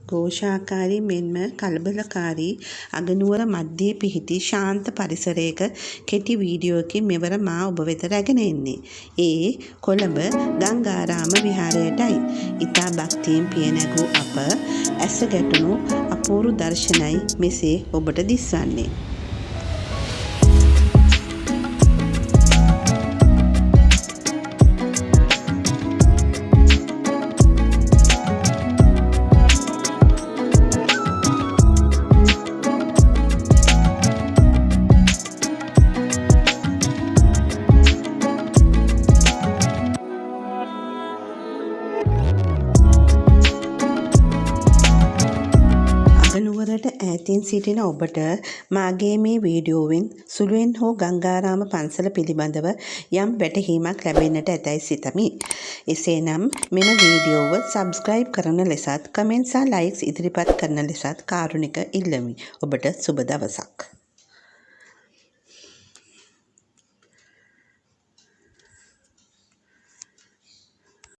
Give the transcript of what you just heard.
ഘോഷාකාරී මෙන්ම කලබලකාරී අගනුවර මධ්‍යයේ පිහිටි ශාන්ත පරිසරයක කෙටි වීඩියෝවකින් මෙවර මා ඔබ වෙත රැගෙන එන්නේ. ඒ කොළඹ ගංගාරාම විහාරයටයි. ඉතා භක්තියෙන් පිය නැගූ අප ඇස ගැටුණු අපූරු දර්ශනයි මෙසේ ඔබට දිස්වන්නේ. අගනුවරට ඈතින් සිටින ඔබට මාගේ මේ වීඩියෝවෙන් සුළුවෙන් හෝ ගංගාරාම පන්සල පිළිබඳව යම් වැටහීමක් ලැබෙන්නට ඇතැයි සිතමි. එසේනම් මෙම වීඩියෝව සබ්ස්ක්‍රයිබ් කරන ලෙසත් කමෙන්ට් සහ ලයික්ස් ඉදිරිපත් කරන ලෙසත් කාරුණික ඉල්ලමි. ඔබට සුබ දවසක්.